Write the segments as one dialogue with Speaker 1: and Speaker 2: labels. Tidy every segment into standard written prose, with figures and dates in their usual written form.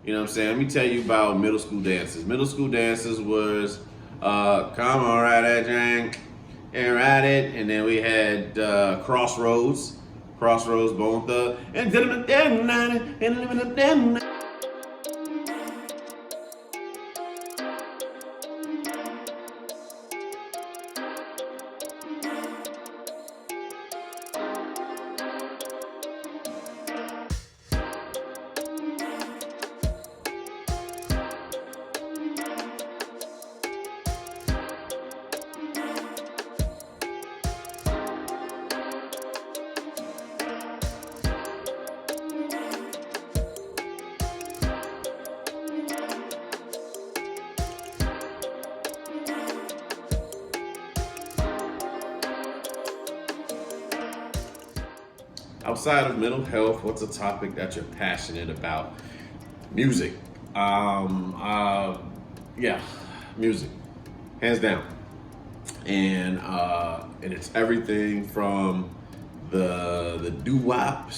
Speaker 1: You know what I'm saying? Let me tell you about middle school dances. Middle school dances was come on, ride that jank and ride it. And then we had Crossroads, Bone Thug, and outside of mental health, what's a topic that you're passionate about? Music. Yeah, music, hands down. And it's everything from the doo wopping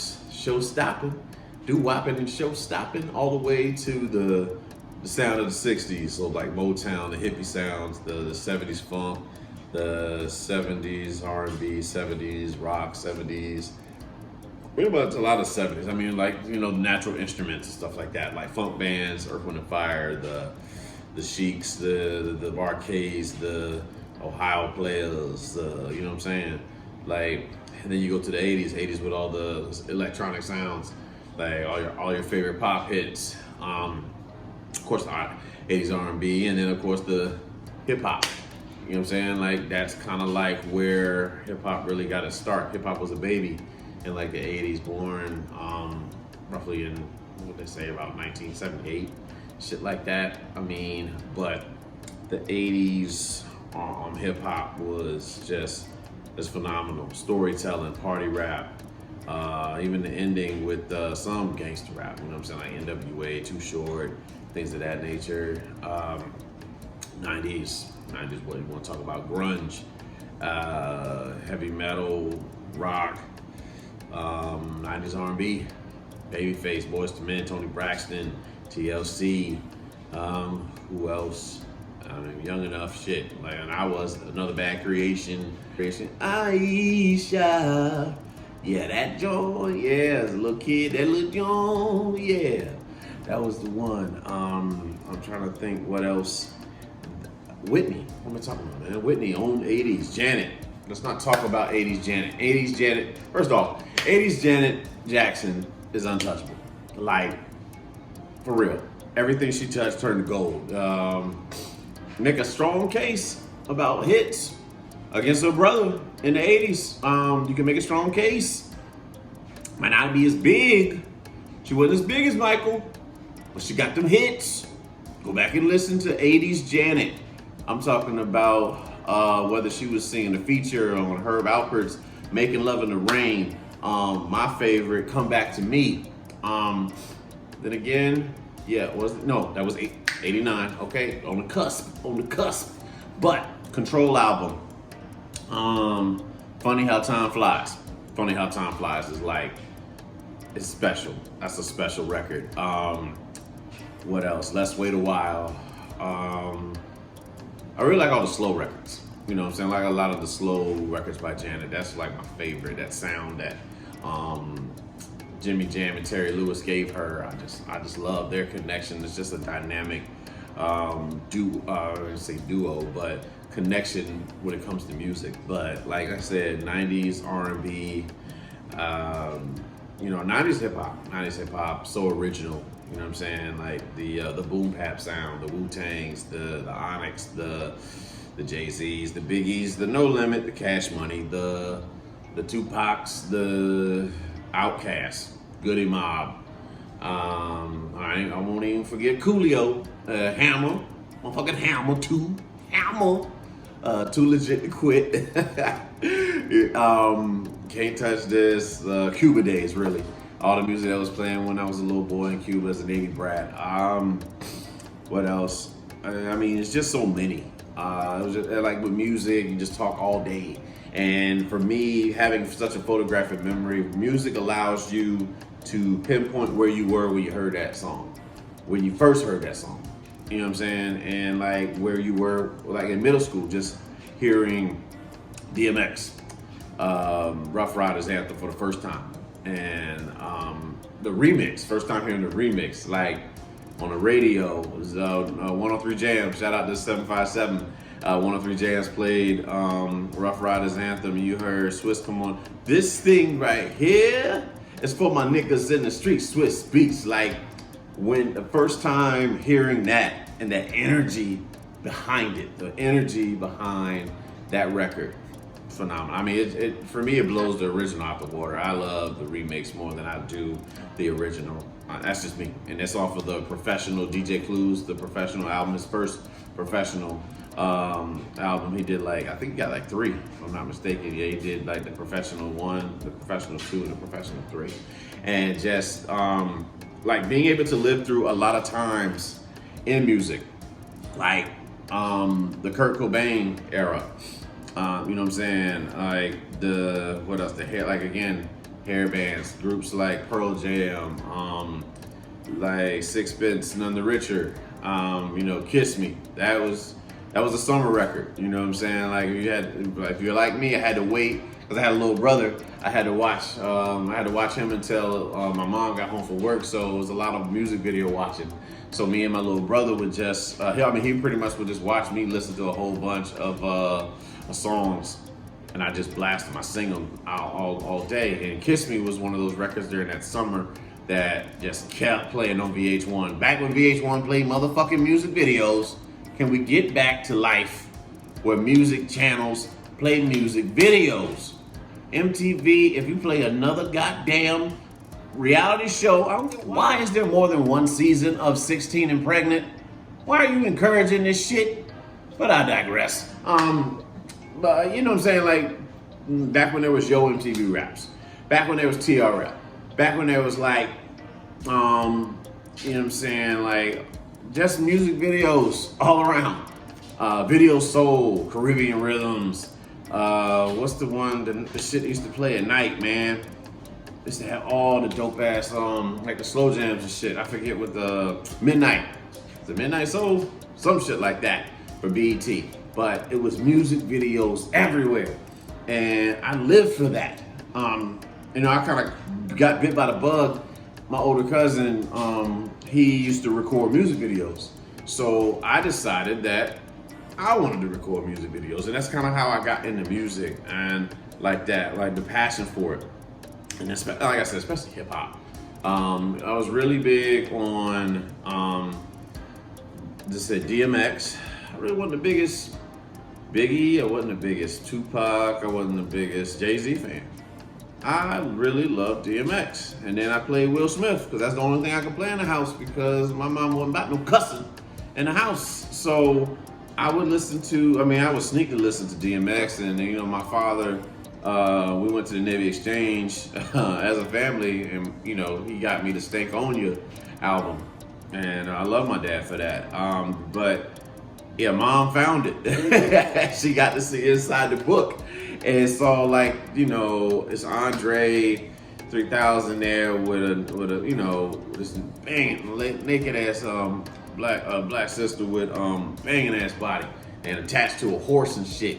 Speaker 1: and show stopping, all the way to the sound of the '60s. So like Motown, the hippie sounds, the '70s funk, the '70s R&B, '70s rock, '70s. Pretty much a lot of '70s. I mean, like, natural instruments and stuff like that, like funk bands, Earth, Wind and Fire, the Sheiks, the Barcades, the Ohio Players. You know what I'm saying? Like, and then you go to the '80s with all the electronic sounds, like all your favorite pop hits. Of course, the '80s R&B, and then of course the hip hop. You know what I'm saying? Like, that's kind of like where hip hop really got its start. Hip hop was a baby in like the '80s, born roughly in, what they say, about 1978, shit like that. I mean, but the '80s hip hop was just phenomenal. Storytelling, party rap, even the ending with some gangster rap. You know what I'm saying? Like NWA, Too Short, things of that nature. '90s, what you want to talk about? Grunge, heavy metal, rock. '90s R&B, Babyface, Boyz II Men, Tony Braxton, TLC. Who else? I mean, young enough, shit. Like, and I was another bad creation. Aisha, yeah, that joint, yeah, as a little kid, that little joint, yeah, that was the one. I'm trying to think what else. Whitney, what am I talking about, man? Whitney on '80s, Janet. Let's not talk about '80s Janet. '80s Janet. First off, '80s Janet Jackson is untouchable. Like, for real. Everything she touched turned to gold. Make a strong case about hits against her brother in the '80s. You can make a strong case. Might not be as big. She wasn't as big as Michael, but she got them hits. Go back and listen to '80s Janet. I'm talking about whether she was singing a feature on Herb Alpert's "Making Love in the Rain." My favorite, "Come Back to Me." Then again, yeah, that was '89. Okay, on the cusp. But Control album. Funny How Time Flies. Funny How Time Flies is like, it's special. That's a special record. What else? Let's Wait a While. I really like all the slow records. You know what I'm saying? Like a lot of the slow records by Janet. That's like my favorite. That sound that Jimmy Jam and Terry Lewis gave her. I just love their connection. It's just a dynamic duo, but connection when it comes to music. But like I said, '90s R&B, '90s hip hop, so original. You know what I'm saying? Like the boom bap sound, the Wu-Tangs, the Onyx, the Jay-Z's, the Biggies, the No Limit, the Cash Money, the Tupacs, the Outkast, Goody Mob. I won't even forget Coolio, Hammer, motherfucking Hammer, Too Legit to Quit. Can't Touch This, Cuba Days, really. All the music that was playing when I was a little boy in Cuba as a Navy brat. What else? I mean, it's just so many. It was just, like with music, you just talk all day. And for me, having such a photographic memory, music allows you to pinpoint where you were when you heard that song. when you first heard that song. You know what I'm saying? And like where you were like in middle school, just hearing DMX, Rough Riders anthem for the first time. And the remix, first time hearing the remix, like on the radio, was 103 Jams, shout out to 757. 103 Jams played Rough Riders anthem, and you heard Swiss come on. This thing right here is for my niggas in the streets, Swiss beats. Like when the first time hearing that and that energy behind it, the energy behind that record, phenomenal. I mean, it for me, it blows the original out the water. I love the remix more than I do the original. That's just me. And that's off of the Professional, DJ Clues, the Professional album, his first Professional album. He did like, I think he got like 3, if I'm not mistaken. Yeah, he did like the Professional 1, the Professional 2, and the Professional 3. And just like being able to live through a lot of times in music, like the Kurt Cobain era. You know what I'm saying? Like what else? The hair, like again, hair bands, groups like Pearl Jam, like Sixpence None the Richer, you know, Kiss Me. That was a summer record. You know what I'm saying? Like if you're like me, I had to wait because I had a little brother. I had to watch him until my mom got home from work. So it was a lot of music video watching. So me and my little brother would just, he pretty much would just watch me listen to a whole bunch of songs, and I just blast them. I sing them all day. And Kiss Me was one of those records during that summer that just kept playing on VH1. Back when VH1 played motherfucking music videos, can we get back to life where music channels play music videos? MTV, if you play another goddamn reality show, I don't get why is there more than one season of 16 and Pregnant? Why are you encouraging this shit? But I digress. But you know what I'm saying? Like back when there was Yo MTV Raps, back when there was TRL, back when there was like, you know what I'm saying? Like just music videos all around. Video Soul, Caribbean Rhythms. What's the one the shit used to play at night, man? Used to have all the dope ass, like the slow jams and shit. I forget what the Midnight. The Midnight Soul? Some shit like that for BET. But it was music videos everywhere. And I lived for that. You know, I kind of got bit by the bug. My older cousin, he used to record music videos. So I decided that I wanted to record music videos. And that's kind of how I got into music and like that, like the passion for it. And like I said, especially hip hop. I was really big on, just said DMX. I really wasn't the biggest Biggie. I wasn't the biggest Tupac. I wasn't the biggest Jay-Z fan. I really loved DMX. And then I played Will Smith because that's the only thing I could play in the house because my mom wasn't about no cussing in the house. So I would I would sneak to listen to DMX. And you know, my father, we went to the Navy Exchange as a family, and you know, he got me the Stank On Ya album. And I love my dad for that. But yeah, mom found it. She got to see inside the book and saw like, you know, it's Andre 3000 there with a you know, this naked ass black sister with banging ass body and attached to a horse and shit.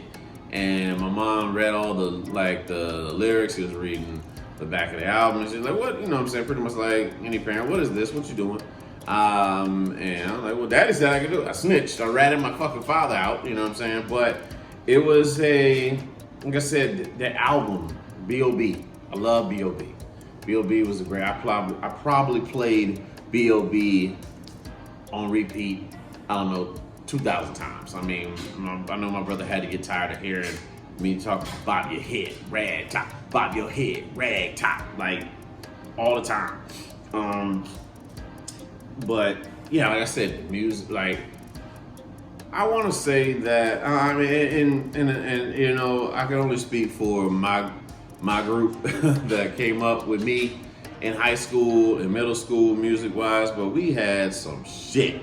Speaker 1: And my mom read all the lyrics. She was reading the back of the album, and she's like, "What?" You know what I'm saying? Pretty much like any parent. What is this? What you doing? And I'm like, "Well, Daddy said I could do it." I snitched. I ratted my fucking father out. You know what I'm saying? But it was like I said, that album, B.O.B. I love B.O.B. B.O.B. was a great. I probably played B.O.B. on repeat. I don't know. 2,000 times. I mean, I know my brother had to get tired of hearing me talk about bob your head, rag top, bob your head, rag top, like all the time. But yeah, like I said, music, like I want to say that I mean, and you know, I can only speak for my group that came up with me in high school and middle school, music wise, but we had some shit.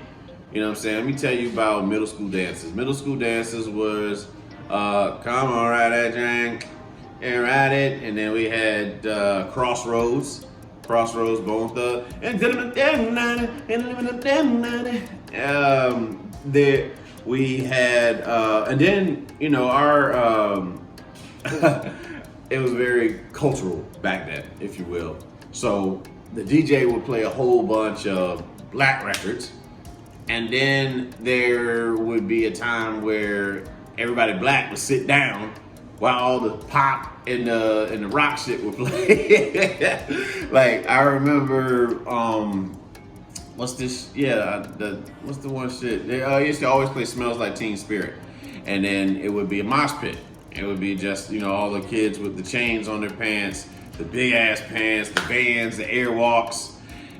Speaker 1: You know what I'm saying? Let me tell you about middle school dances. Middle school dances was, come on, ride that drink and ride it. And then we had Crossroads Crossroads, Bone Thug, and there we had, and then our it was very cultural back then, if you will. So the DJ would play a whole bunch of black records, and then there would be a time where everybody black would sit down while all the pop and the rock shit would play. Like I remember, what's this? Yeah, what's the one shit? They used to always play "Smells Like Teen Spirit," and then it would be a mosh pit. It would be just all the kids with the chains on their pants, the big ass pants, the bands, the airwalks,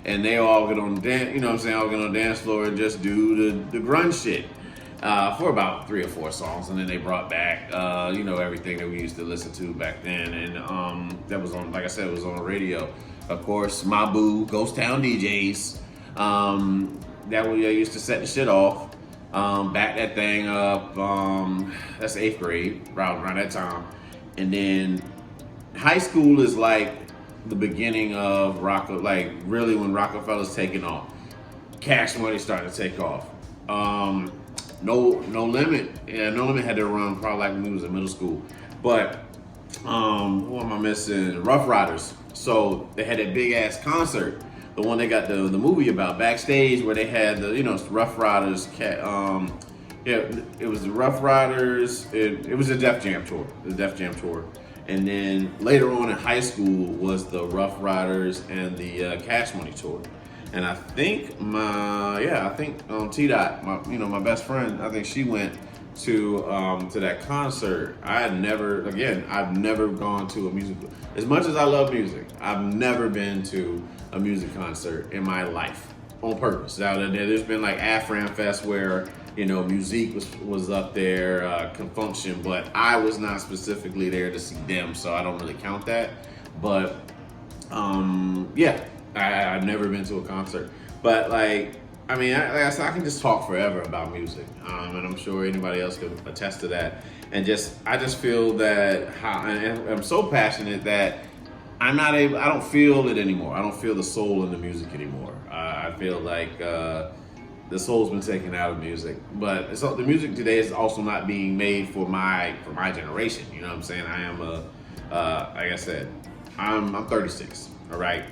Speaker 1: and they all get on the dance. All get on the dance floor and just do the grunge shit. For about 3 or 4 songs, and then they brought back, everything that we used to listen to back then, and that was on, like I said, it was on the radio. Of course, my boo, Ghost Town DJs, that we used to set the shit off, back that thing up. That's 8th grade, around that time, and then high school is like the beginning of like really when Rockefeller's taking off. Cash Money started to take off. No Limit. Yeah, No Limit had to run probably like when we was in middle school. But who am I missing? Rough Riders. So they had that big ass concert, the one they got the movie about backstage, where they had the Rough Riders. It was the Rough Riders. It was a Def Jam tour. The Def Jam tour. And then later on in high school was the Rough Riders and the Cash Money tour. And I think T-Dot, my best friend, I think she went to that concert. I've never gone to a music. As much as I love music, I've never been to a music concert in my life on purpose. Now there's been like Afram Fest where music was up there, Confunction, but I was not specifically there to see them, so I don't really count that. But I've never been to a concert, but like I can just talk forever about music, and I'm sure anybody else can attest to that. And I just feel that and I'm so passionate that I don't feel it anymore. I don't feel the soul in the music anymore. I feel like the soul's been taken out of music, but the music today is also not being made for my generation. You know what I'm saying? I am like I said, I'm 36. All right.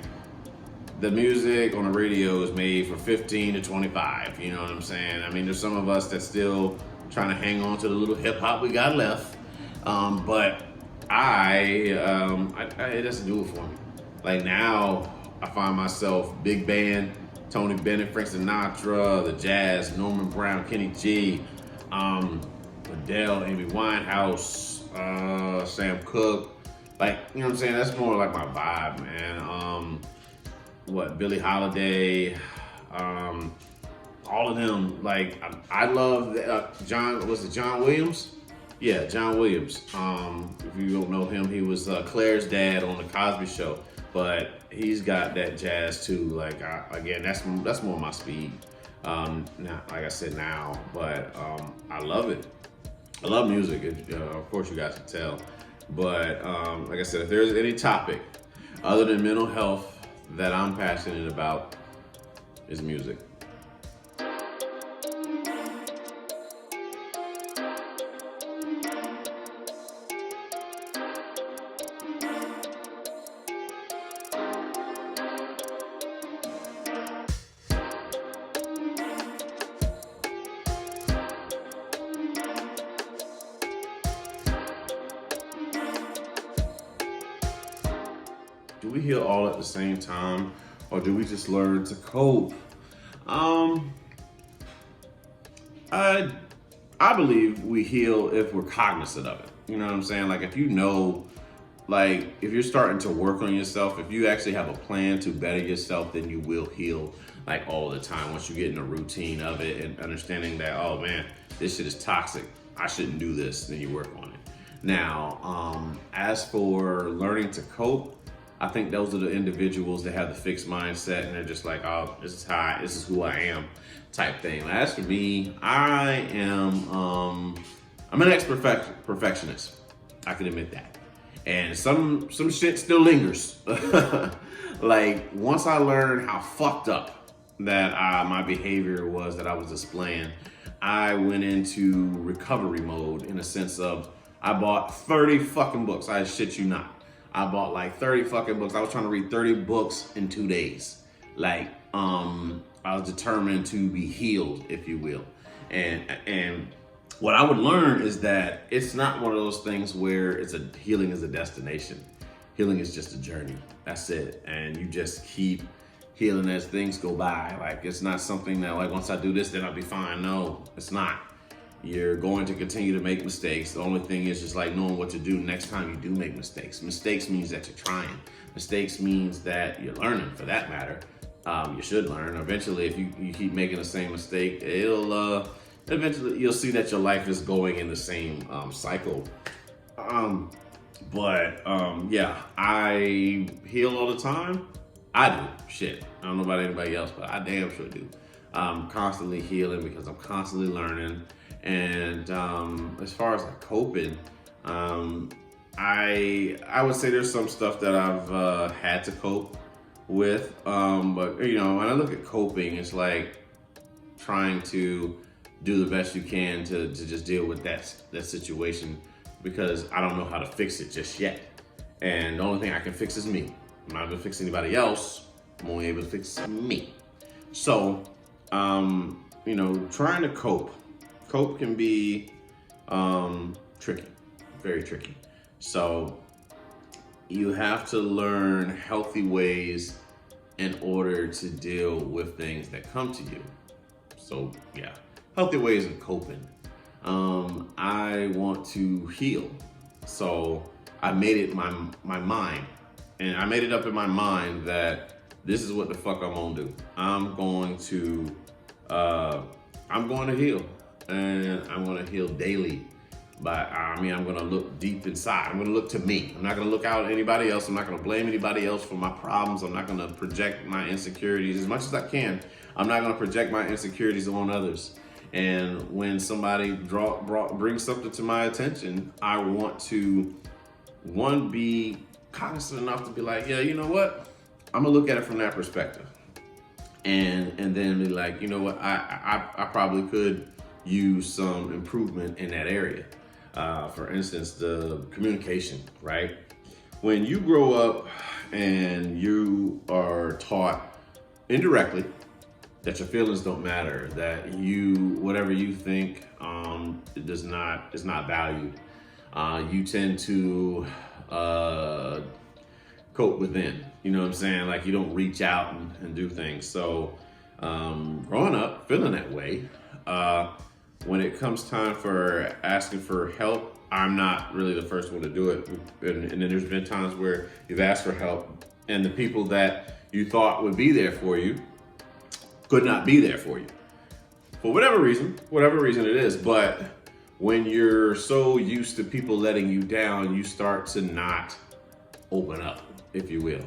Speaker 1: The music on the radio is made for 15 to 25. You know what I'm saying? I mean, there's some of us that's still trying to hang on to the little hip hop we got left. But it doesn't do it for me. Like now, I find myself big band, Tony Bennett, Frank Sinatra, the Jazz, Norman Brown, Kenny G, Adele, Amy Winehouse, Sam Cooke. Like, you know what I'm saying? That's more like my vibe, man. Billie Holiday, all of them. Like I love John Williams? Yeah, John Williams. If you don't know him, he was Claire's dad on the Cosby Show, but he's got that jazz too. Like again, that's more my speed. Now, like I said now, but I love it. I love music. Of course, you guys can tell. But like I said, if there's any topic other than mental health that I'm passionate about, is music. Do we heal all at the same time, or do we just learn to cope? I believe we heal if we're cognizant of it. You know what I'm saying? Like if if you're starting to work on yourself, if you actually have a plan to better yourself, then you will heal like all the time. Once you get in a routine of it and understanding that, oh man, this shit is toxic, I shouldn't do this, then you work on it. Now, as for learning to cope, I think those are the individuals that have the fixed mindset and they're just like, oh, this is who I am type thing. As for me, I'm an ex-perfectionist. I can admit that. And some shit still lingers. Like, once I learned how fucked up that my behavior was that I was displaying, I went into recovery mode in a sense of I bought 30 fucking books. I shit you not. I bought like 30 fucking books. I was trying to read 30 books in 2 days. Like, I was determined to be healed, if you will. And what I would learn is that it's not one of those things where healing is a destination. Healing is just a journey. That's it. And you just keep healing as things go by. Like, it's not something that like, once I do this, then I'll be fine. No, it's not. You're going to continue to make mistakes. The only thing is just like knowing what to do next time you do make mistakes. Mistakes means that you're trying. Mistakes means that you're learning, for that matter. You should learn. Eventually, if you keep making the same mistake, eventually you'll see that your life is going in the same cycle. Yeah, I heal all the time. I do. Shit. I don't know about anybody else, but I damn sure do. I'm constantly healing because I'm constantly learning. And as far as like coping, I would say there's some stuff that I've had to cope with. But you know, when I look at coping, it's like trying to do the best you can to just deal with that situation, because I don't know how to fix it just yet. And the only thing I can fix is me. I'm not able to fix anybody else. I'm only able to fix me. So, you know, trying to cope can be tricky, very tricky. So you have to learn healthy ways in order to deal with things that come to you. So yeah, healthy ways of coping. I want to heal. So I made it my mind. And I made it up in my mind that this is what the fuck I'm gonna do. I'm going to heal. And I'm gonna heal daily. But I'm gonna look deep inside. I'm gonna look to me. I'm not gonna look out at anybody else. I'm not gonna blame anybody else for my problems. I'm not gonna project my insecurities as much as I can. I'm not gonna project my insecurities on others. And when somebody brings something to my attention, I want to, one, be cognizant enough to be like, yeah, you know what? I'm gonna look at it from that perspective. And then be like, you know what? I probably could use some improvement in that area. For instance, the communication, right? When you grow up and you are taught indirectly that your feelings don't matter, that whatever you think is not valued, you tend to cope within. You know what I'm saying? Like, you don't reach out and do things. So growing up feeling that way, when it comes time for asking for help, I'm not really the first one to do it. And then there's been times where you've asked for help and the people that you thought would be there for you could not be there for you. For whatever reason it is. But when you're so used to people letting you down, you start to not open up, if you will.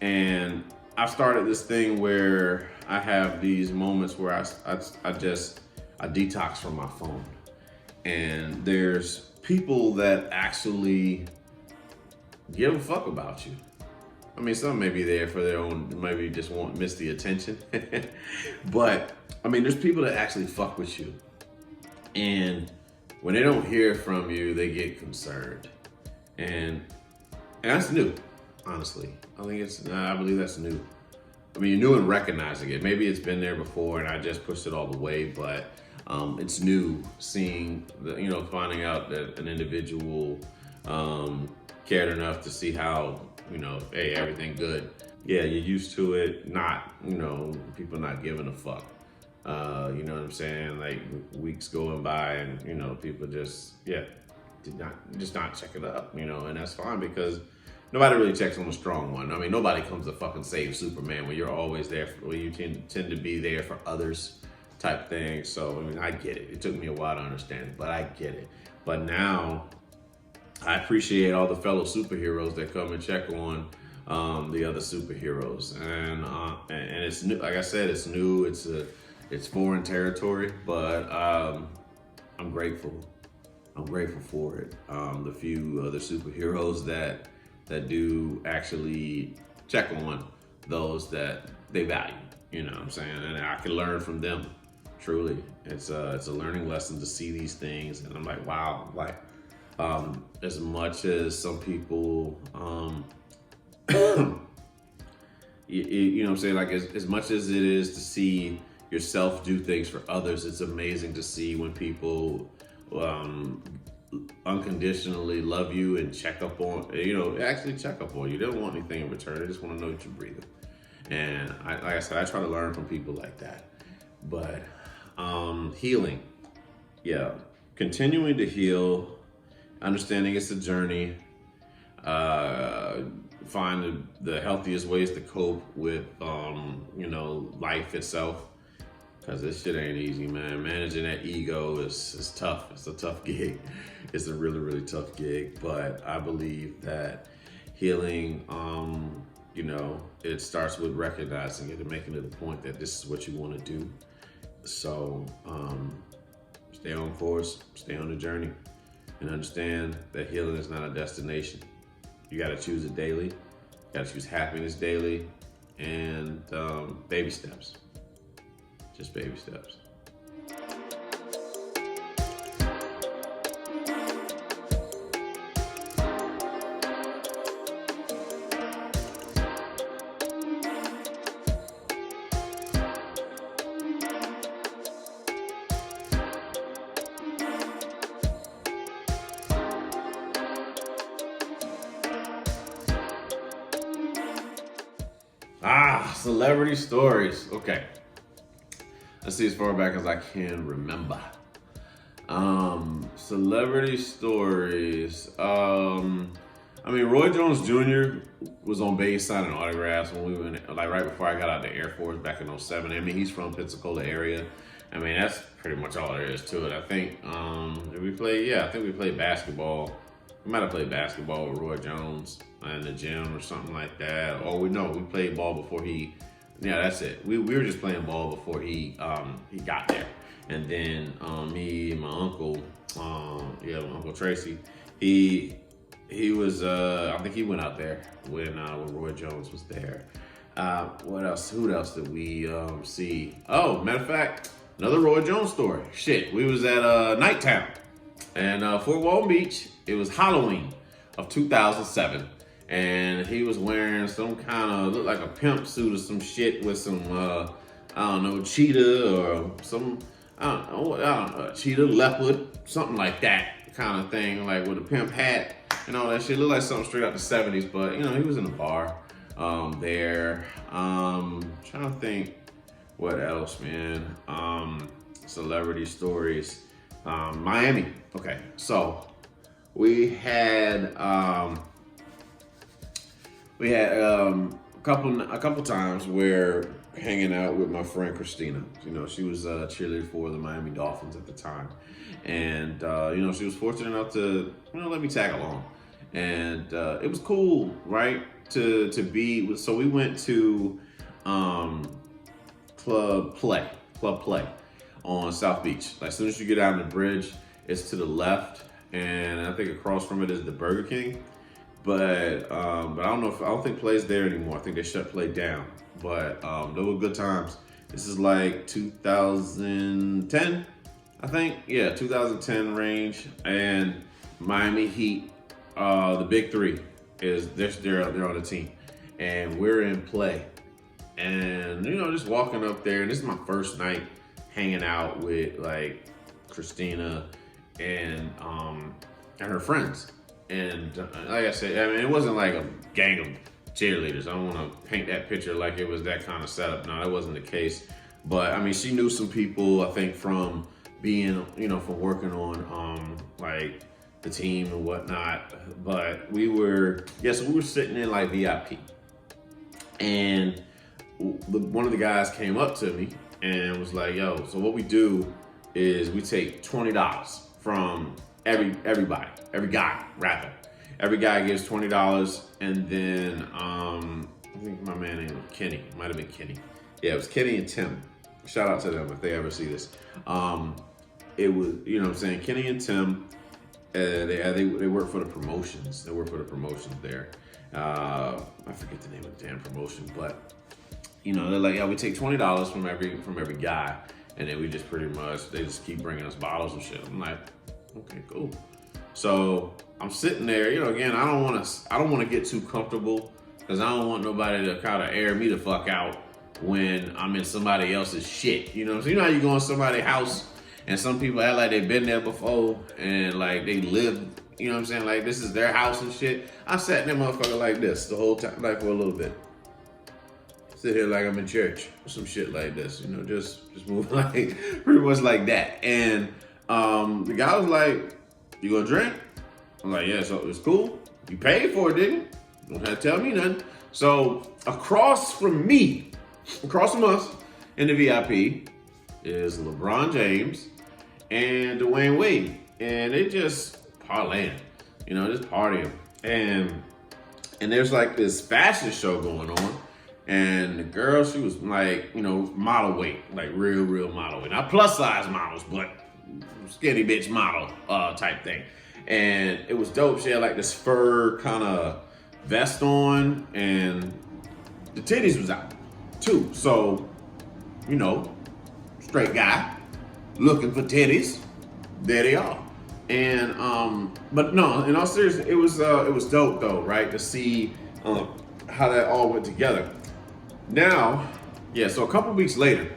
Speaker 1: And I've started this thing where I have these moments where I detox from my phone. And there's people that actually give a fuck about you. I mean, some may be there for their own, maybe just miss the attention. But I mean, there's people that actually fuck with you. And when they don't hear from you, they get concerned. And that's new, honestly. I believe that's new. I mean, you're new in recognizing it. Maybe it's been there before and I just pushed it all the way, but it's new seeing, finding out that an individual cared enough to see how, hey, everything good. Yeah, you're used to it, people not giving a fuck. You know what I'm saying? Like, weeks going by and, people just not check it up, and that's fine because nobody really checks on the strong one. I mean, nobody comes to fucking save Superman when you're always there, when you tend to be there for others type thing. So, I mean, I get it. It took me a while to understand it, but I get it. But now I appreciate all the fellow superheroes that come and check on the other superheroes. And it's new. Like I said, it's new. It's foreign territory, but I'm grateful. I'm grateful for it. The few other superheroes that do actually check on those that they value. You know what I'm saying? And I can learn from them. Truly, it's a learning lesson to see these things, and I'm like, wow, like as much as some people, you know what I'm saying, like as much as it is to see yourself do things for others, it's amazing to see when people unconditionally love you and check up on, actually check up on you. They don't want anything in return. They just want to know that you're breathing. And like I said, I try to learn from people like that. But healing, yeah, continuing to heal, understanding it's a journey, find the healthiest ways to cope with, life itself. Because this shit ain't easy, man. Managing that ego is tough. It's a tough gig. It's a really, really tough gig. But I believe that healing, it starts with recognizing it and making it a point that this is what you want to do. So stay on course, stay on the journey, and understand that healing is not a destination. You got to choose it daily. You got to choose happiness daily, and baby steps. Just baby steps. Celebrity stories. Okay. Let's see as far back as I can remember. Celebrity stories. Roy Jones Jr. was on base signing autographs when we went, like right before I got out of the Air Force back in '07. He's from Pensacola area. That's pretty much all there is to it. I think, did we play? Yeah, I think we played basketball. We might have played basketball with Roy Jones in the gym or something like that. Or we played ball before he. Yeah, that's it. We were just playing ball before he got there, and then me and my uncle, my Uncle Tracy, he was I think he went out there when Roy Jones was there. What else? Who else did we see? Oh, matter of fact, another Roy Jones story. Shit, we was at Nighttown and Fort Walton Beach. It was Halloween of 2007. And he was wearing some kind of, looked like a pimp suit or some shit with some, cheetah or some, cheetah, leopard, something like that kind of thing, like with a pimp hat and all that shit. Looked like something straight out the 70s, but, he was in a bar there. Trying to think what else, man. Celebrity stories. Miami. Okay, so we had... a couple times where hanging out with my friend Christina. She was a cheerleader for the Miami Dolphins at the time, and she was fortunate enough to let me tag along, and it was cool, right? To be. So we went to Club Play on South Beach. Like, as soon as you get out on the bridge, it's to the left, and I think across from it is the Burger King. But I don't think Play's there anymore. I think they shut Play down. But they were good times. This is like 2010, I think. Yeah, 2010 range. And Miami Heat, the big three, they're on the team. And we're in Play. And, just walking up there. And this is my first night hanging out with, like, Christina and her friends. And like I said, it wasn't like a gang of cheerleaders. I don't want to paint that picture like it was that kind of setup. No, that wasn't the case. But she knew some people, I think, from being, from working on like the team and whatnot. But we were sitting in like VIP, and one of the guys came up to me and was like, "Yo, so what we do is we take $20 from everybody, every guy rapping. Every guy gives $20, and then I think my man named Kenny. It might have been Kenny. Yeah, it was Kenny and Tim. Shout out to them if they ever see this. It was, Kenny and Tim. They work for the promotions. They work for the promotions there, I forget the name of the damn promotion, but you know, they're like, yeah, we take $20 from every guy, and then we just pretty much they just keep bringing us bottles and shit. I'm like, okay, cool. So I'm sitting there, you know, again, I don't want to get too comfortable because I don't want nobody to kind of air me the fuck out when I'm in somebody else's shit. You know, so you know how you go in somebody's house and some people act like they've been there before and like they live, you know what I'm saying? Like this is their house and shit. I sat in that motherfucker like this the whole time, like for a little bit. Sit here like I'm in church or some shit like this, you know, just move like pretty much like that. And the guy was like, "You gonna drink?" I'm like, "Yeah, so it's cool. You paid for it, didn't you? Don't have to tell me nothing." So across from us in the VIP is LeBron James and Dwayne Wade. And they just parlaying, you know, just partying. And there's like this fashion show going on. And the girl, she was like, you know, model weight, like real model weight. Not plus size models, but skinny bitch model type thing. And it was dope. She had like this fur kind of vest on and the titties was out too. So, you know, straight guy looking for titties. There they are. And but no, in all seriousness, it was dope though, right? To see how that all went together. Now, yeah, so a couple weeks later,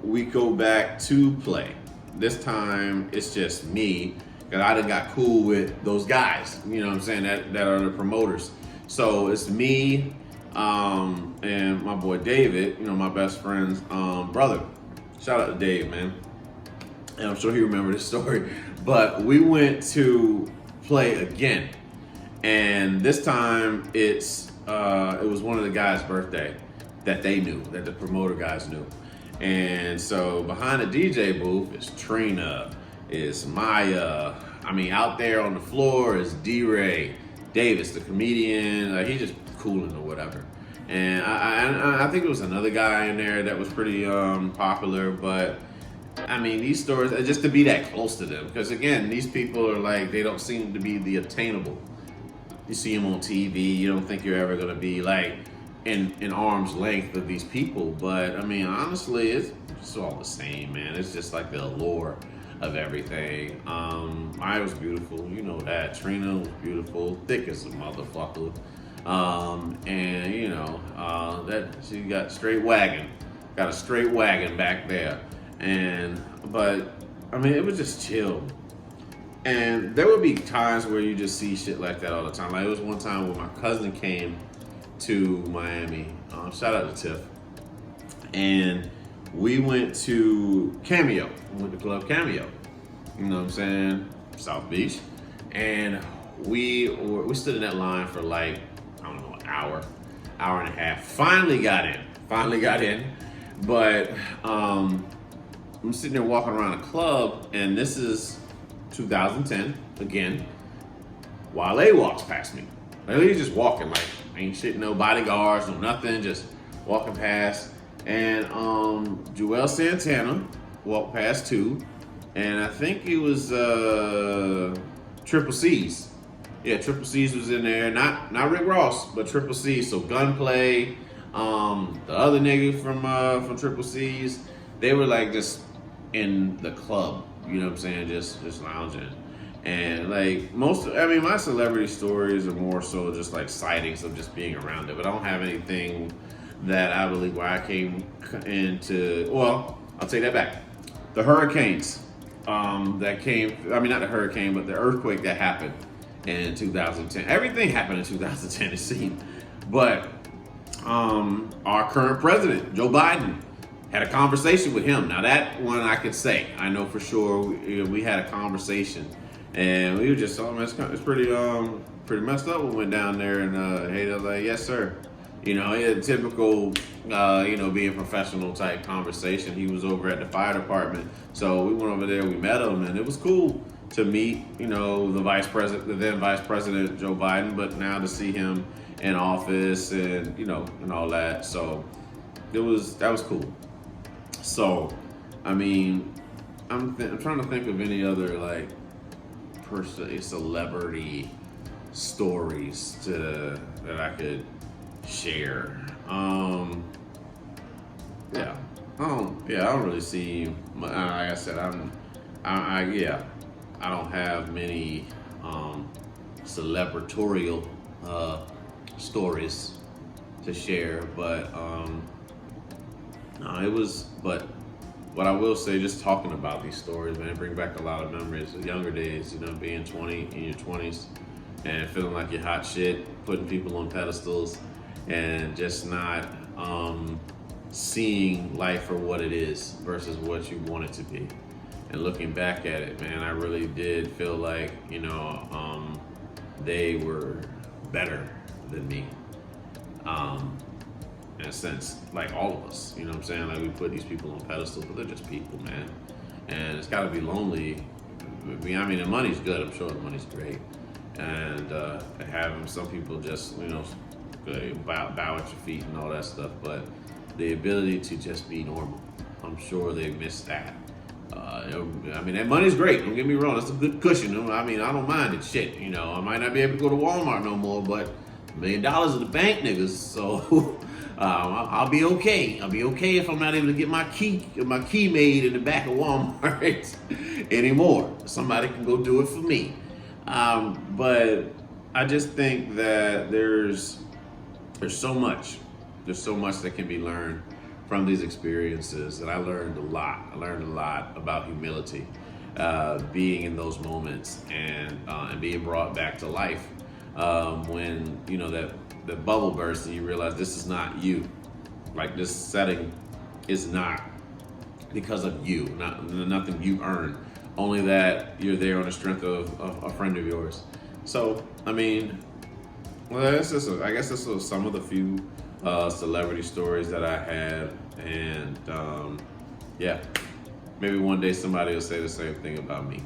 Speaker 1: we go back to play. This time it's just me, because I done got cool with those guys, you know what I'm saying, that are the promoters. So it's me and my boy David, you know, my best friend's brother. Shout out to Dave, man. And I'm sure he remembered this story. But we went to play again. And this time it was one of the guys' birthday that they knew, that the promoter guys knew. And so behind the DJ booth is Trina, is Maya. I mean, out there on the floor is D-Ray, Davis, the comedian. He's just cooling or whatever. And I think it was another guy in there that was pretty popular. But I mean, these stores, just to be that close to them, because again, these people are like, they don't seem to be the attainable. You see them on TV, you don't think you're ever gonna be like in arm's length of these people. But I mean, honestly, it's all the same, man. It's just like the allure of everything. I was beautiful, you know that. Trina was beautiful, thick as a motherfucker. And you know, that she got a straight wagon back there. But I mean, it was just chill. And there would be times where you just see shit like that all the time. Like it was one time when my cousin came to Miami. Shout out to Tiff. And we went to Cameo. We went to Club Cameo. You know what I'm saying? South Beach. And we stood in that line for like, I don't know, an hour and a half. Finally got in. But I'm sitting there walking around a club, and this is 2010 again. Wale walks past me. Like he's just walking, like ain't shit, no bodyguards, no nothing, just walking past. And Joel Santana walked past too, and I think it was Triple C's. Yeah, Triple C's was in there. Not Rick Ross, but Triple C's. So Gunplay, the other nigga from Triple C's, they were like just in the club. You know what I'm saying? Just lounging. And like my celebrity stories are more so just like sightings of just being around it. But I don't have anything that I believe where I came into, well, I'll take that back. The hurricanes that came, not the hurricane, but the earthquake that happened in 2010. Everything happened in 2010, it seemed. But our current president, Joe Biden, had a conversation with him. Now that one I could say, I know for sure we had a conversation, and we were just, it's pretty messed up. We went down there and hey, they're like, yes sir. You know, he had a typical, being professional type conversation. He was over at the fire department, so we went over there. We met him, and it was cool to meet, the then Vice President Joe Biden, but now to see him in office and and all that. So that was cool. So, I mean, I'm trying to think of any other like person, a celebrity stories that I could share. Yeah. I don't really see. Like I said, yeah, I don't have many celebratorial stories to share, but no, it was. But what I will say, just talking about these stories, man, it bring back a lot of memories of younger days. You know, being 20 in your 20s and feeling like you're hot shit, putting people on pedestals, and just not seeing life for what it is versus what you want it to be. And looking back at it, man, I really did feel like, they were better than me. In a sense, like all of us, you know what I'm saying? Like we put these people on pedestals, but they're just people, man. And it's gotta be lonely. I mean, the money's good, I'm sure the money's great. And having some people just, bow at your feet and all that stuff, but the ability to just be normal, I'm sure they miss that. I mean, that money's great. Don't get me wrong. That's a good cushion. I mean, I don't mind it. Shit, I might not be able to go to Walmart no more, but $1 million in the bank, niggas. So I'll be okay. I'll be okay if I'm not able to get my key made in the back of Walmart anymore. Somebody can go do it for me. But I just think that there's so much that can be learned from these experiences, and I learned a lot. I learned a lot about humility, being in those moments, and being brought back to life when that bubble bursts and you realize this is not you. Like this setting is not because of you, nothing you earned. Only that you're there on the strength of a friend of yours. So I mean, well, I guess this was some of the few celebrity stories that I had, and maybe one day somebody will say the same thing about me.